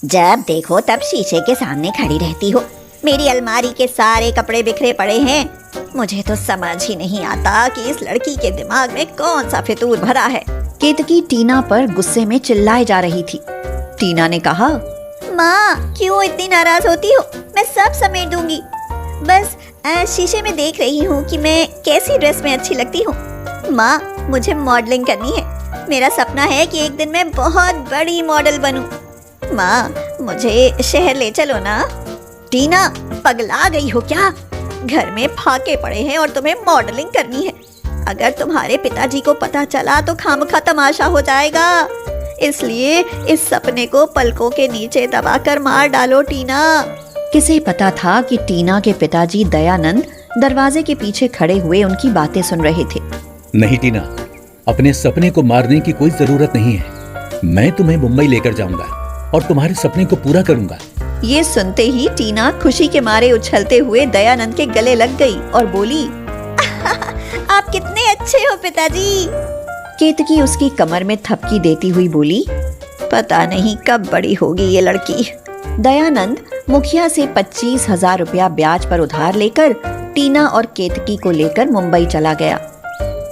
जब देखो तब शीशे के सामने खड़ी रहती हो। मेरी अलमारी के सारे कपड़े बिखरे पड़े हैं। मुझे तो समझ ही नहीं आता कि इस लड़की के दिमाग में कौन सा फितूर भरा है। केतकी टीना पर गुस्से में चिल्लाए जा रही थी। टीना ने कहा, माँ क्यों इतनी नाराज होती हो? मैं सब समेट दूंगी। बस शीशे में देख रही हूँ कि मैं कैसी ड्रेस में अच्छी लगती हूँ। माँ मुझे मॉडलिंग करनी है। मेरा सपना है कि एक दिन मैं बहुत बड़ी मॉडल बनूं। माँ मुझे शहर ले चलो ना। टीना पगला गई हो क्या? घर में फाके पड़े हैं और तुम्हें मॉडलिंग करनी है। अगर तुम्हारे पिताजी को पता चला तो खामखा तमाशा हो जाएगा। इसलिए इस सपने को पलकों के नीचे दबाकर मार डालो टीना। किसे पता था कि टीना के पिताजी दयानंद दरवाजे के पीछे खड़े हुए उनकी बातें सुन रहे थे। नहीं टीना, अपने सपने को मारने की कोई जरूरत नहीं है। मैं तुम्हें मुंबई लेकर जाऊंगा और तुम्हारे सपने को पूरा करूंगा। ये सुनते ही टीना खुशी के मारे उछलते हुए दयानंद के गले लग गई और बोली, आप कितने अच्छे हो पिताजी। केतकी उसकी कमर में थपकी देती हुई बोली, पता नहीं कब बड़ी होगी ये लड़की। दयानंद मुखिया से 25,000 रुपया ब्याज पर उधार लेकर टीना और केतकी को लेकर मुंबई चला गया।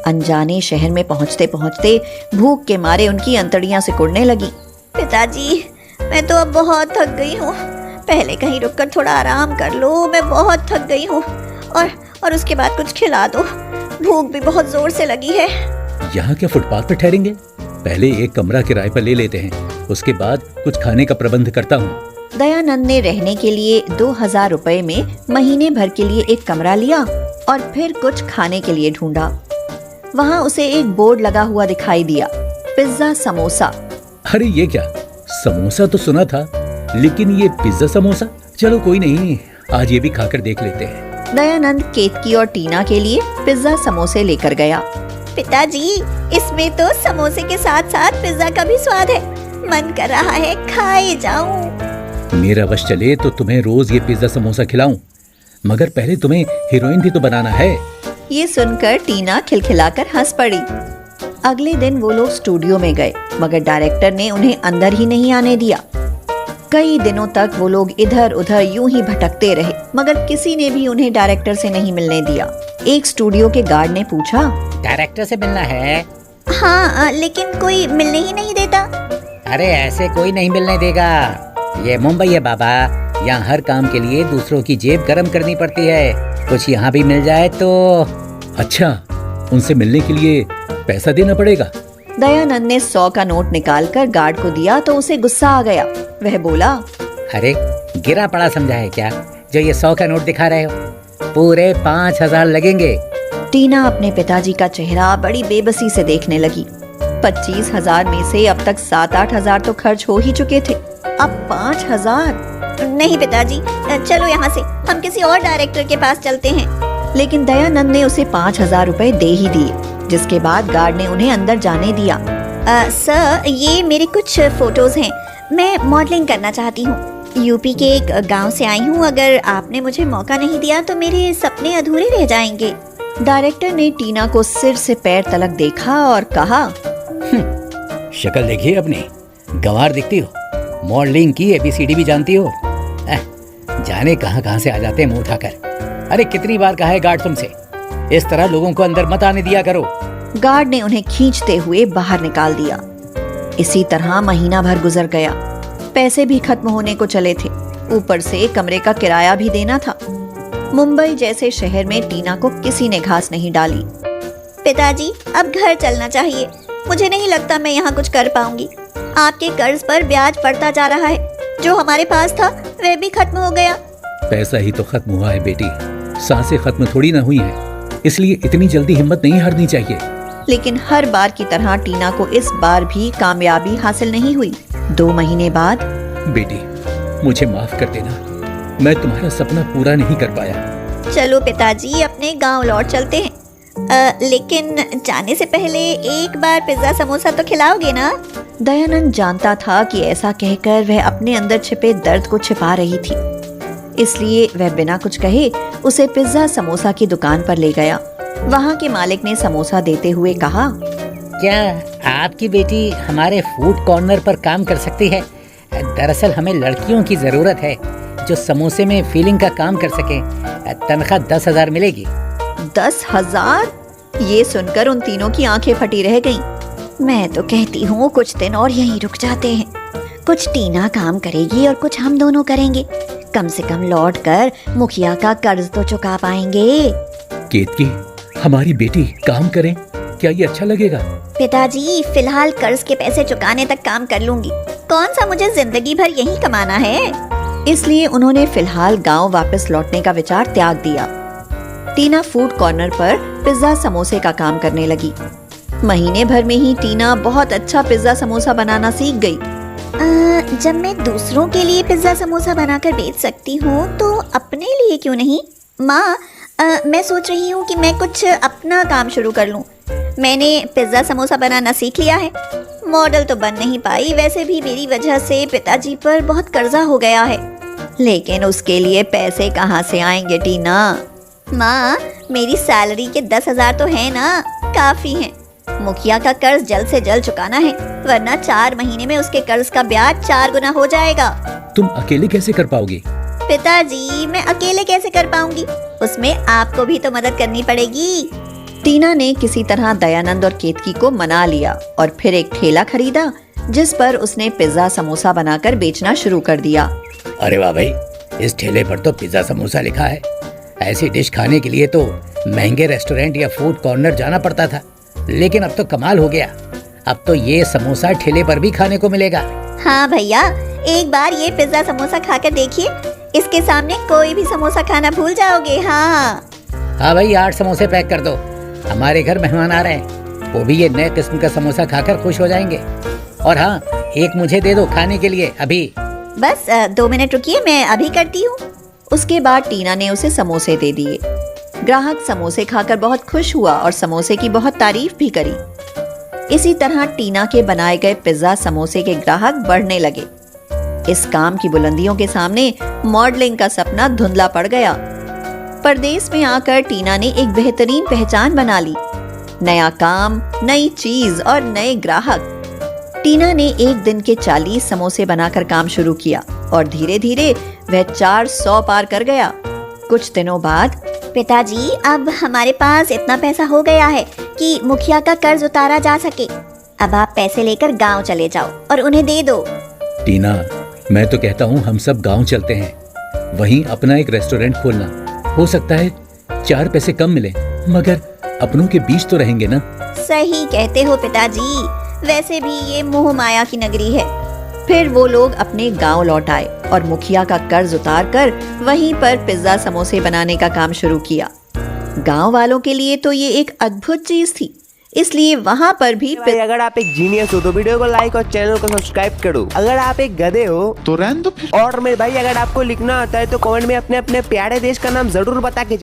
अनजाने शहर में पहुंचते पहुंचते भूख के मारे उनकी अंतड़ियां सिकुड़ने लगी। पिताजी मैं तो अब बहुत थक गई हूँ। पहले कहीं रुककर थोड़ा आराम कर लो। मैं बहुत थक गई हूँ और उसके बाद कुछ खिला दो। भूख भी बहुत जोर से लगी है। यहाँ क्या फुटपाथ पर ठहरेंगे? पहले एक कमरा किराए पर ले लेते हैं, उसके बाद कुछ खाने का प्रबंध करता हूँ। दयानंद ने रहने के लिए 2,000 रुपए में महीने भर के लिए एक कमरा लिया और फिर कुछ खाने के लिए ढूंढा। वहाँ उसे एक बोर्ड लगा हुआ दिखाई दिया, पिज्जा समोसा। अरे ये क्या, समोसा तो सुना था, लेकिन ये पिज्जा समोसा? चलो कोई नहीं, आज ये भी खाकर देख लेते हैं। दयानंद केतकी और टीना के लिए पिज्जा समोसे लेकर गया। पिताजी इसमें तो समोसे के साथ साथ पिज्जा का भी स्वाद है। मन कर रहा है खाए जाऊं। मेरा वश चले तो तुम्हें रोज ये पिज्जा समोसा खिलाऊं, मगर पहले तुम्हें हीरोइन भी तो बनाना है। ये सुनकर टीना खिलखिलाकर हंस पड़ी। अगले दिन वो लोग स्टूडियो में गए, मगर डायरेक्टर ने उन्हें अंदर ही नहीं आने दिया। कई दिनों तक वो लोग इधर उधर यूं ही भटकते रहे, मगर किसी ने भी उन्हें डायरेक्टर से नहीं मिलने दिया। एक स्टूडियो के गार्ड ने पूछा, डायरेक्टर से मिलना है? हाँ लेकिन कोई मिलने ही नहीं देता। अरे ऐसे कोई नहीं मिलने देगा। ये मुंबई है बाबा, यहाँ हर काम के लिए दूसरों की जेब गरम करनी पड़ती है। कुछ यहाँ भी मिल जाए तो। अच्छा, उनसे मिलने के लिए पैसा देना पड़ेगा? दयानंद ने 100 का नोट निकालकर गार्ड को दिया तो उसे गुस्सा आ गया। वह बोला, अरे गिरा पड़ा समझा है क्या जो ये 100 का नोट दिखा रहे हो? पूरे 5,000 लगेंगे। टीना अपने पिताजी का चेहरा बड़ी बेबसी से देखने लगी। 25,000 में से अब तक 7-8 हजार तो खर्च हो ही चुके थे, अब 5,000? नहीं पिताजी, चलो यहाँ से हम किसी और डायरेक्टर के पास चलते हैं। लेकिन दयानंद ने उसे 5,000 रुपए दे ही दिए, जिसके बाद गार्ड ने उन्हें अंदर जाने दिया। सर ये मेरे कुछ फोटोज हैं। मैं मॉडलिंग करना चाहती हूँ। यूपी के एक गांव से आई हूँ। अगर आपने मुझे मौका नहीं दिया तो मेरे सपने अधूरे रह जाएंगे। डायरेक्टर ने टीना को सिर से पैर तलक देखा और कहा, शक्ल देखिए अपनी, गंवार दिखती हो। मॉडलिंग की ABCD भी जानती हो? जाने कहाँ से आ जाते हैं मुंह उठाकर। अरे कितनी बार कहा है गार्ड तुमसे, इस तरह लोगों को अंदर मत आने दिया करो। गार्ड ने उन्हें खींचते हुए बाहर निकाल दिया। इसी तरह महीना भर गुजर गया। पैसे भी खत्म होने को चले थे, ऊपर से कमरे का किराया भी देना था। मुंबई जैसे शहर में टीना को किसी ने घास नहीं डाली। पिताजी अब घर चलना चाहिए। मुझे नहीं लगता मैं यहाँ कुछ कर पाऊंगी। आपके कर्ज पर ब्याज बढ़ता जा रहा है। जो हमारे पास था वह भी खत्म हो गया। पैसा ही तो खत्म हुआ है बेटी, सांसें खत्म थोड़ी ना हुई हैं। इसलिए इतनी जल्दी हिम्मत नहीं हारनी चाहिए। लेकिन हर बार की तरह टीना को इस बार भी कामयाबी हासिल नहीं हुई। 2 महीने बाद, बेटी मुझे माफ कर देना, मैं तुम्हारा सपना पूरा नहीं कर पाया। चलो पिताजी अपने गांव लौट चलते हैं। लेकिन जाने से पहले एक बार पिज्जा समोसा तो खिलाओगे ना? दयानंद जानता था कि ऐसा कहकर वह अपने अंदर छिपे दर्द को छिपा रही थी, इसलिए वह बिना कुछ कहे उसे पिज्जा समोसा की दुकान पर ले गया। वहाँ के मालिक ने समोसा देते हुए कहा, क्या आपकी बेटी हमारे फूड कॉर्नर पर काम कर सकती है? दरअसल हमें लड़कियों की जरूरत है जो समोसे में फीलिंग का काम कर सके। तनख्वाह 10,000 मिलेगी। 10,000? ये सुनकर उन तीनों की आंखें फटी रह गईं। मैं तो कहती हूँ कुछ दिन और यहीं रुक जाते हैं। कुछ टीना काम करेगी और कुछ हम दोनों करेंगे। कम से कम लौट कर मुखिया का कर्ज तो चुका पाएंगे। केतकी, हमारी बेटी काम करें, क्या ये अच्छा लगेगा? पिताजी, फिलहाल कर्ज के पैसे चुकाने तक काम कर लूंगी। कौन सा मुझे जिंदगी भर यही कमाना है। इसलिए उन्होंने फिलहाल गांव वापस लौटने का विचार त्याग दिया। टीना फूड कॉर्नर पर पिज्जा समोसे का काम करने लगी। महीने भर में ही टीना बहुत अच्छा पिज्जा समोसा बनाना सीख गई। जब मैं दूसरों के लिए पिज्जा समोसा बनाकर बेच सकती हूँ तो अपने लिए क्यों नहीं? माँ, मैं सोच रही हूँ कि मैं कुछ अपना काम शुरू कर लूँ। मैंने पिज्जा समोसा बनाना सीख लिया है। मॉडल तो बन नहीं पाई, वैसे भी मेरी वजह से पिताजी पर बहुत कर्जा हो गया है। लेकिन उसके लिए पैसे कहाँ से आएंगे टीना? माँ, मेरी सैलरी के 10,000 तो है ना, काफी हैं। मुखिया का कर्ज जल्द से जल्द चुकाना है, वरना 4 महीने में उसके कर्ज का ब्याज 4 गुना हो जाएगा। तुम अकेले कैसे कर पाओगी? पिताजी, मैं अकेले कैसे कर पाऊंगी? उसमें आपको भी तो मदद करनी पड़ेगी। टीना ने किसी तरह दयानंद और केतकी को मना लिया और फिर एक ठेला खरीदा जिस पर उसने पिज्जा समोसा बनाकर बेचना शुरू कर दिया। अरे वाह भाई, इस ठेले पर तो पिज्जा समोसा लिखा है। ऐसी डिश खाने के लिए तो महंगे रेस्टोरेंट या फूड कॉर्नर जाना पड़ता था, लेकिन अब तो कमाल हो गया। अब तो ये समोसा ठेले पर भी खाने को मिलेगा। हाँ भैया, एक बार ये पिज्जा समोसा खाकर देखिए। इसके सामने कोई भी समोसा खाना भूल जाओगे। हाँ भाई, 8 समोसे पैक कर दो। हमारे घर मेहमान आ रहे हैं, वो भी ये नए किस्म का समोसा खाकर खुश हो जाएंगे। और हाँ, एक मुझे दे दो खाने के लिए अभी। बस 2 मिनट रुकिए, मैं अभी करती हूँ। उसके बाद टीना ने उसे समोसे दे दिए। ग्राहक समोसे खाकर बहुत खुश हुआ और समोसे की बहुत तारीफ भी करी। इसी तरह टीना के बनाए गए पिज्जा समोसे के ग्राहक बढ़ने लगे। इस काम की बुलंदियों के सामने मॉडलिंग का सपना धुंधला पड़ गया। परदेश में आकर टीना ने एक बेहतरीन पहचान बना ली। नया काम, नई चीज और नए ग्राहक। टीना ने एक दिन के 40 समोसे बनाकर काम शुरू किया और धीरे धीरे वह 400 पार कर गया। कुछ दिनों बाद, पिताजी, अब हमारे पास इतना पैसा हो गया है कि मुखिया का कर्ज उतारा जा सके। अब आप पैसे लेकर गांव चले जाओ और उन्हें दे दो। टीना, मैं तो कहता हूँ हम सब गांव चलते हैं, वहीं अपना एक रेस्टोरेंट खोलना। हो सकता है 4 पैसे कम मिले, मगर अपनों के बीच तो रहेंगे ना। सही कहते हो पिताजी, वैसे भी ये मोह माया की नगरी है। फिर वो लोग अपने गांव लौट आए और मुखिया का कर्ज उतारकर वहीं पर पिज्जा समोसे बनाने का काम शुरू किया। गांव वालों के लिए तो ये एक अद्भुत चीज थी, इसलिए वहां पर भी भाई, अगर आप एक जीनियस हो तो वीडियो को लाइक और चैनल को सब्सक्राइब करो। अगर आप एक गधे हो तो रहने दो फिर। और मेरे भाई, अगर आपको लिखना आता है तो कमेंट में अपने अपने प्यारे देश का नाम जरूर बता के